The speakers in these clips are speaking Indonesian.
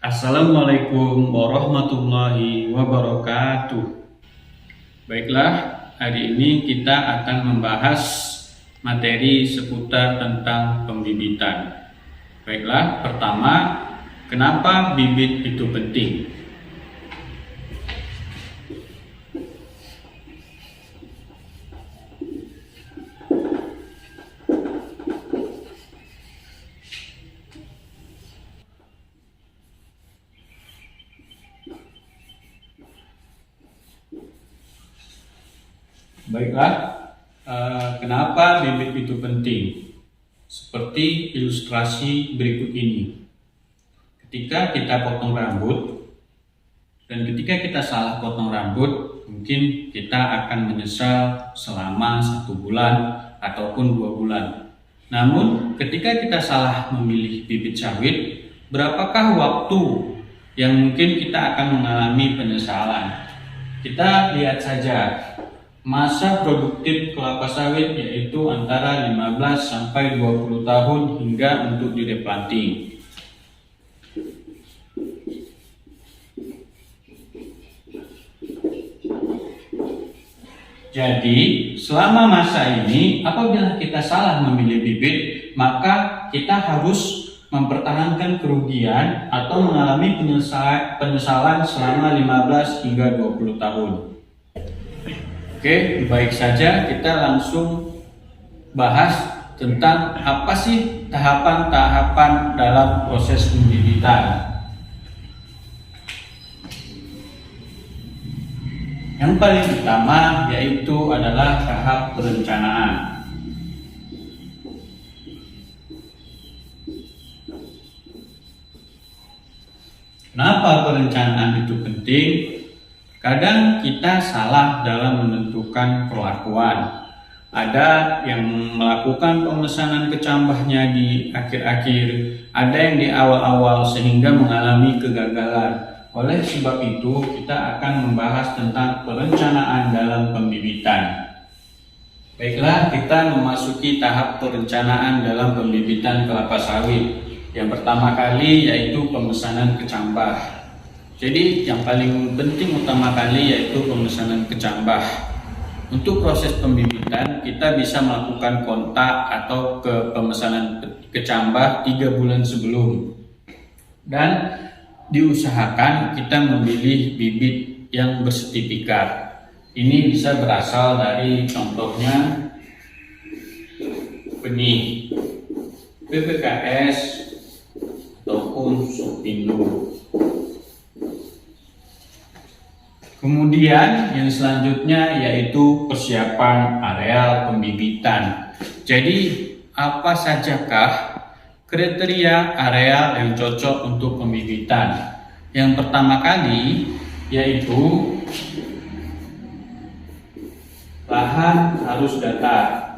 Assalamualaikum warahmatullahi wabarakatuh. Baiklah, hari ini kita akan membahas materi seputar tentang pembibitan. Baiklah, pertama, kenapa bibit itu penting? Baiklah, kenapa bibit itu penting? Seperti ilustrasi berikut ini. Ketika kita potong rambut, dan ketika kita salah potong rambut, mungkin kita akan menyesal selama 1 bulan ataupun 2 bulan. Namun, ketika kita salah memilih bibit sawit, berapakah waktu yang mungkin kita akan mengalami penyesalan? Kita lihat saja. Masa produktif kelapa sawit yaitu antara 15 sampai 20 tahun hingga untuk direplanting. Jadi, selama masa ini apabila kita salah memilih bibit, maka kita harus mempertahankan kerugian atau mengalami penyesalan selama 15 hingga 20 tahun. Oke, baik saja kita langsung bahas tentang apa sih tahapan-tahapan dalam proses pembibitan. Yang paling utama yaitu adalah tahap perencanaan. Kenapa perencanaan itu penting? Kadang kita salah dalam menentukan perlakuan. Ada yang melakukan pemesanan kecambahnya di akhir-akhir, ada yang di awal-awal sehingga mengalami kegagalan. Oleh sebab itu, kita akan membahas tentang perencanaan dalam pembibitan. Baiklah, kita memasuki tahap perencanaan dalam pembibitan kelapa sawit. Yang pertama kali yaitu pemesanan kecambah. Jadi yang paling penting utama kali yaitu pemesanan kecambah. Untuk proses pembibitan kita bisa melakukan kontak atau ke pemesanan kecambah 3 bulan sebelum. Dan diusahakan kita memilih bibit yang bersertifikat. Ini bisa berasal dari contohnya benih PPKS ataupun Supindo. Kemudian yang selanjutnya yaitu persiapan areal pembibitan. Jadi apa sajakah kriteria areal yang cocok untuk pembibitan? Yang pertama kali yaitu lahan harus datar.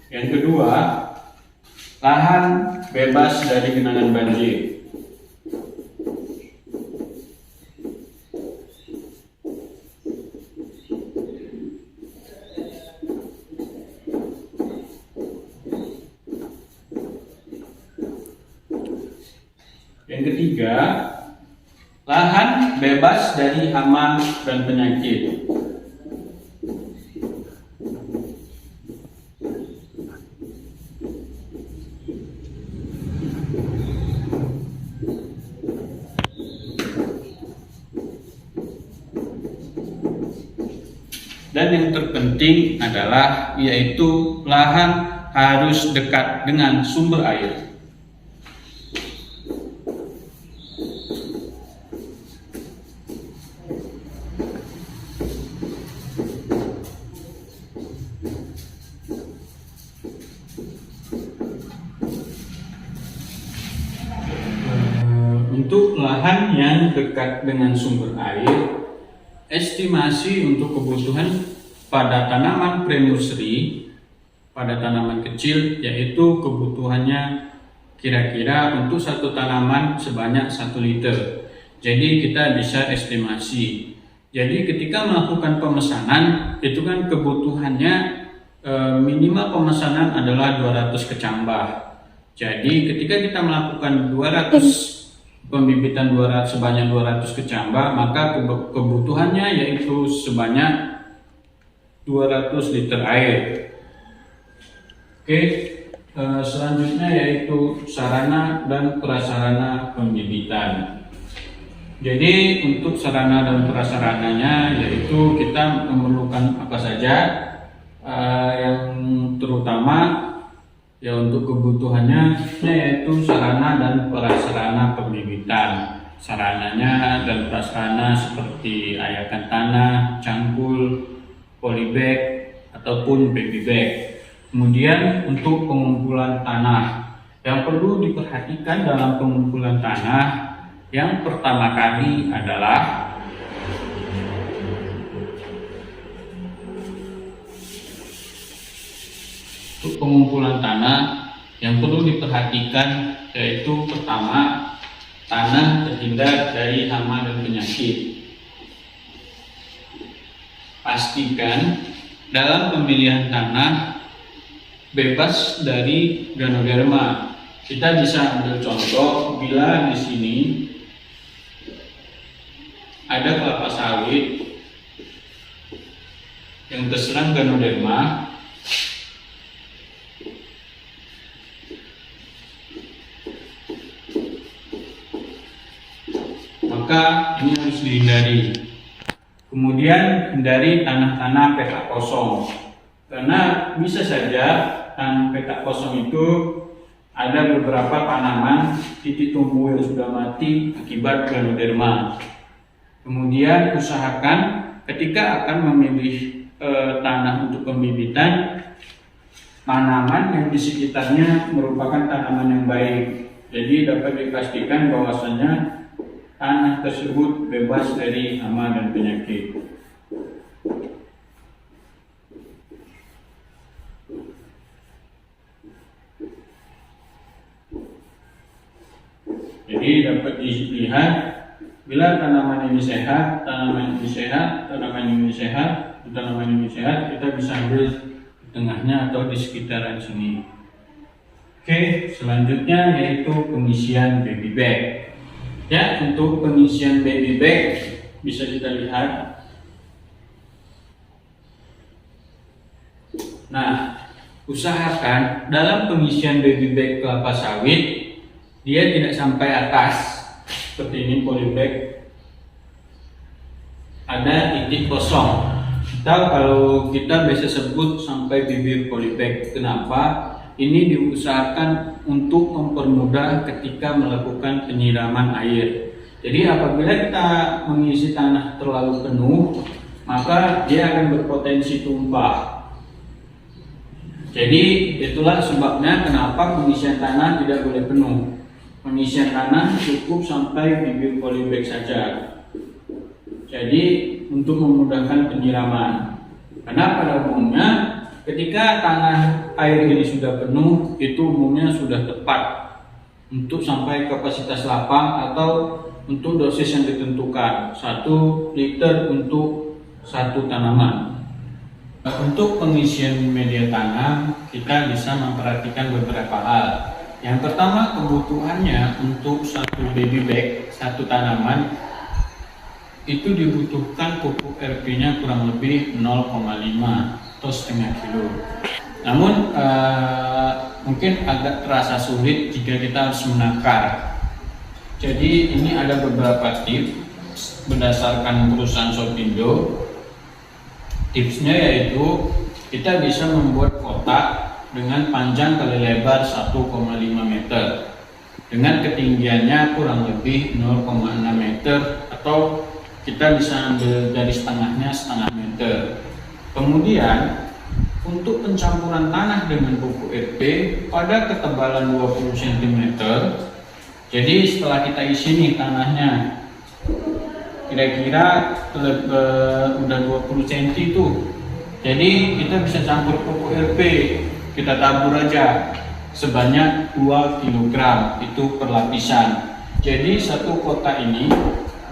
Yang kedua, lahan bebas dari genangan banjir. Yang ketiga, lahan bebas dari hama dan penyakit. Dan yang terpenting adalah yaitu lahan harus dekat dengan sumber air. Untuk lahan yang dekat dengan sumber air, estimasi untuk kebutuhan pada tanaman pre-nursery, pada tanaman kecil, yaitu kebutuhannya kira-kira untuk satu tanaman sebanyak 1 liter. Jadi kita bisa estimasi. Jadi ketika melakukan pemesanan, itu kan kebutuhannya minimal pemesanan adalah 200 kecambah. Jadi ketika kita melakukan 200 pembibitan sebanyak 200 kecambah, maka kebutuhannya yaitu sebanyak 200 liter air. Oke, selanjutnya yaitu sarana dan prasarana pembibitan. Jadi untuk sarana dan prasarananya yaitu kita memerlukan apa saja, yang terutama ya untuk kebutuhannya yaitu sarana dan prasarana pembibitan. Sarananya dan prasarana seperti ayakan tanah, cangkul, polybag ataupun baby bag. Kemudian untuk pengumpulan tanah, yang perlu diperhatikan dalam pengumpulan tanah yang pertama kali adalah untuk pengumpulan tanah yang perlu diperhatikan yaitu pertama, tanah terhindar dari hama dan penyakit. Pastikan dalam pemilihan tanah bebas dari ganoderma. Kita bisa ambil contoh bila di sini ada kelapa sawit yang terserang ganoderma, maka ini harus dihindari. Kemudian hindari tanah-tanah petak kosong, karena bisa saja tanah petak kosong itu ada beberapa tanaman titik tumbuh yang sudah mati akibat ganoderma. Kemudian usahakan ketika akan memilih tanah untuk pembibitan, tanaman yang di sekitarnya merupakan tanaman yang baik. Jadi dapat dipastikan bahwasanya tanah tersebut bebas dari hama dan penyakit. Jadi dapat dilihat bila tanaman ini sehat, tanaman ini sehat, tanaman ini sehat, tanaman ini sehat, kita bisa ambil di tengahnya atau di sekitaran sini. Oke, selanjutnya yaitu pengisian baby bag. Ya, untuk pengisian baby bag bisa kita lihat. Nah, usahakan dalam pengisian baby bag kelapa sawit dia tidak sampai atas seperti ini polybag, ada titik kosong. Atau kalau kita biasa sebut sampai bibir polybag. Kenapa? Ini diusahakan untuk mempermudah ketika melakukan penyiraman air. Jadi apabila kita mengisi tanah terlalu penuh, maka dia akan berpotensi tumpah. Jadi itulah sebabnya kenapa pengisian tanah tidak boleh penuh. Pengisian tanah cukup sampai bibir polybag saja. Jadi untuk memudahkan penyiraman. Karena pada umumnya ketika tanah air ini sudah penuh, itu umumnya sudah tepat untuk sampai kapasitas lapang atau untuk dosis yang ditentukan 1 liter untuk satu tanaman. Untuk pengisian media tanam kita bisa memperhatikan beberapa hal. Yang pertama, kebutuhannya untuk satu baby bag, satu tanaman itu dibutuhkan pupuk RP-nya kurang lebih 0,5 atau setengah kilo. Namun mungkin agak terasa sulit jika kita harus menakar. Jadi ini ada beberapa tips berdasarkan perusahaan Sopindo. Tipsnya yaitu kita bisa membuat kotak dengan panjang kali lebar 1,5 meter dengan ketinggiannya kurang lebih 0,6 meter, atau kita bisa ambil dari setengahnya setengah meter. Kemudian untuk pencampuran tanah dengan pupuk RP pada ketebalan 20 cm. Jadi setelah kita isi nih tanahnya, kira-kira udah 20 cm itu. Jadi kita bisa campur pupuk RP, kita tabur aja sebanyak 2 kg itu per lapisan. Jadi satu kotak ini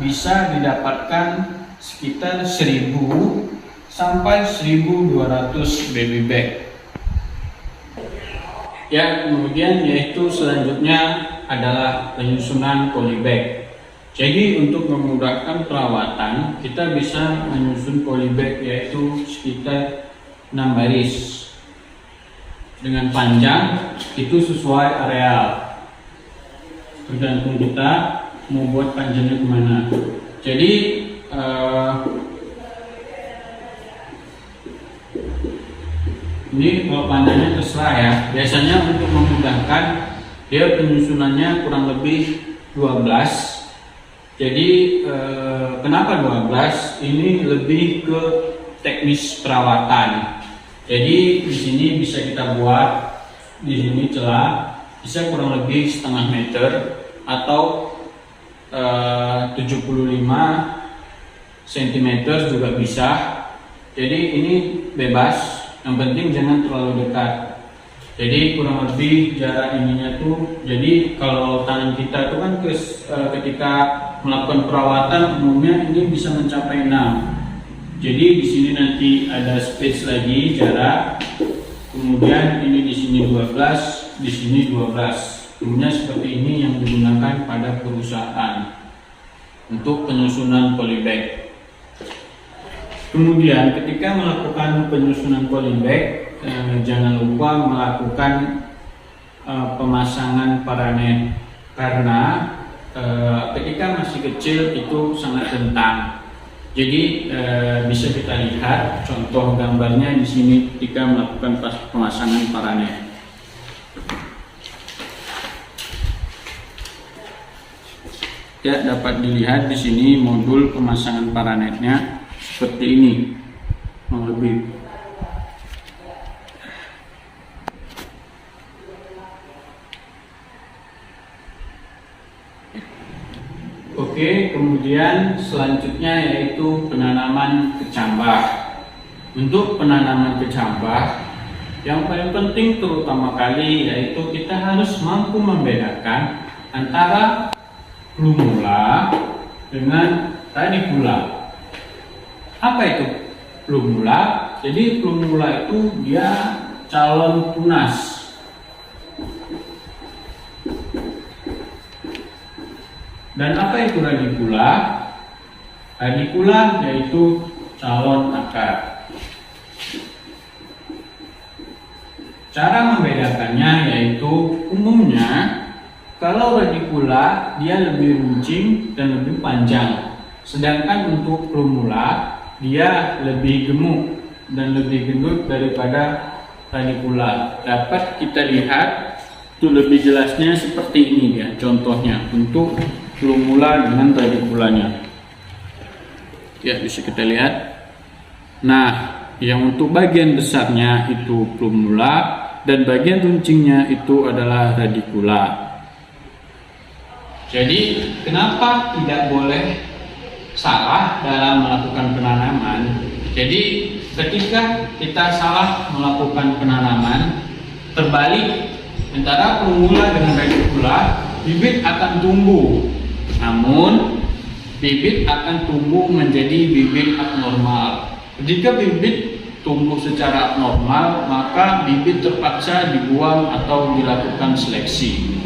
bisa didapatkan sekitar 1000 sampai 1200 baby bag. Ya, kemudian yaitu selanjutnya adalah penyusunan polybag. Jadi untuk memudahkan perawatan, kita bisa menyusun polybag yaitu sekitar 6 baris dengan panjang itu sesuai areal, tergantung kita mau buat panjangnya kemana. Jadi ini kalau panjangnya terserah ya. Biasanya untuk memudahkan dia penyusunannya kurang lebih 12. Jadi kenapa 12? Ini lebih ke teknis perawatan. Jadi di sini bisa kita buat di sini celah bisa kurang lebih setengah meter atau 75 cm juga bisa. Jadi ini bebas. Yang penting jangan terlalu dekat. Jadi kurang lebih jarak ininya tuh. Jadi kalau tangan kita tuh kan ketika melakukan perawatan umumnya ini bisa mencapai 6. Jadi di sini nanti ada space lagi jarak. Kemudian ini di sini 12, di sini 12. Umumnya seperti ini yang digunakan pada perusahaan untuk penyusunan polybag. Kemudian ketika melakukan penyusunan polybag, jangan lupa melakukan pemasangan paranet karena ketika masih kecil itu sangat rentan. Jadi bisa kita lihat contoh gambarnya di sini ketika melakukan pemasangan paranet. Ya, dapat dilihat di sini modul pemasangan paranetnya seperti ini, lebih. Oke, kemudian selanjutnya yaitu penanaman kecambah. Untuk penanaman kecambah, yang paling penting terutama kali yaitu kita harus mampu membedakan antara plumula dengan radicula. Apa itu plumula? Jadi plumula itu dia calon tunas. Dan apa itu radicula? Radicula yaitu calon akar. Cara membedakannya yaitu umumnya kalau radicula dia lebih runcing dan lebih panjang. Sedangkan untuk plumula dia lebih gemuk dan lebih gendut daripada radicula. Dapat kita lihat itu lebih jelasnya seperti ini ya contohnya untuk plumula dengan radiculanya. Ya, bisa kita lihat. Nah, yang untuk bagian besarnya itu plumula dan bagian runcingnya itu adalah radicula. Jadi, kenapa tidak boleh salah dalam melakukan penanaman? Jadi, ketika kita salah melakukan penanaman, terbalik antara plumula dengan radicula, bibit akan tumbuh. Namun, bibit akan tumbuh menjadi bibit abnormal. Jika bibit tumbuh secara abnormal, maka bibit terpaksa dibuang atau dilakukan seleksi.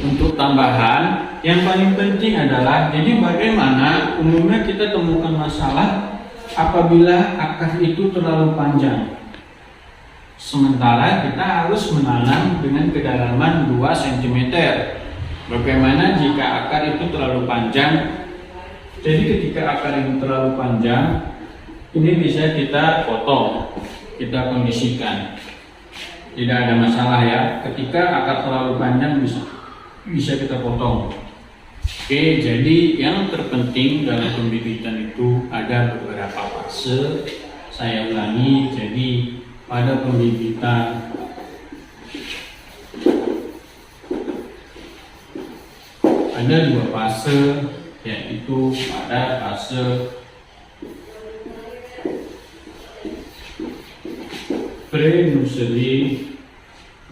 Untuk tambahan, yang paling penting adalah jadi bagaimana umumnya kita temukan masalah apabila akar itu terlalu panjang. Sementara kita harus menanam dengan kedalaman 2 cm. Bagaimana jika akar itu terlalu panjang? Jadi ketika akar itu terlalu panjang, ini bisa kita potong, kita kondisikan. Tidak ada masalah ya. Ketika akar terlalu panjang bisa kita potong. Oke, jadi yang terpenting dalam pembibitan itu ada beberapa fase. Saya ulangi, jadi pada pembibitan ada 2 fase, yaitu pada fase pre-nursery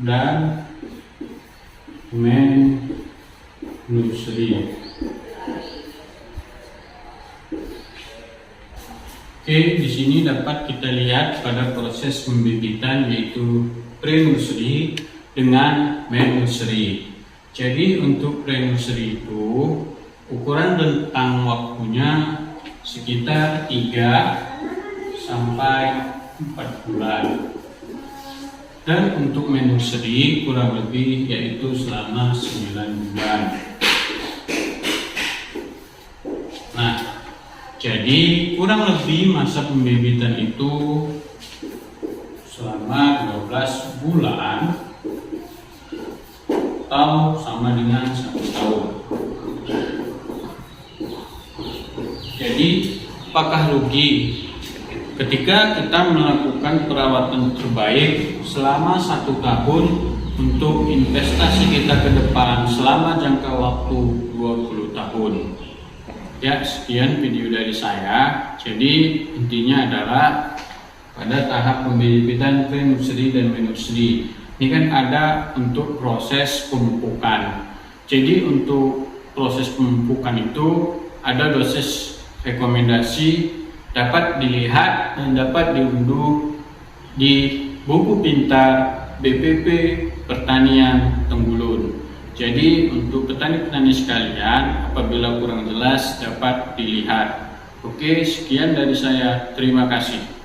dan main nursery. Oke, di sini dapat kita lihat pada proses pembibitan yaitu pre-nursery dengan menusri. Jadi untuk menusri itu ukuran rentang waktunya sekitar 3 sampai 4 bulan. Dan untuk menusri kurang lebih yaitu selama 9 bulan. Nah, jadi kurang lebih masa pembibitan itu selama 12 bulan atau sama dengan 1 tahun. Jadi apakah rugi ketika kita melakukan perawatan terbaik selama 1 tahun untuk investasi kita ke depan selama jangka waktu 20 tahun? Ya, sekian video dari saya. Jadi intinya adalah pada tahap pembibitan pre-nursery dan menursery. Ini kan ada untuk proses pemupukan. Jadi untuk proses pemupukan itu ada dosis rekomendasi dapat dilihat dan dapat diunduh di buku pintar BPP Pertanian Tenggulun. Jadi untuk petani-petani sekalian, apabila kurang jelas dapat dilihat. Oke, sekian dari saya. Terima kasih.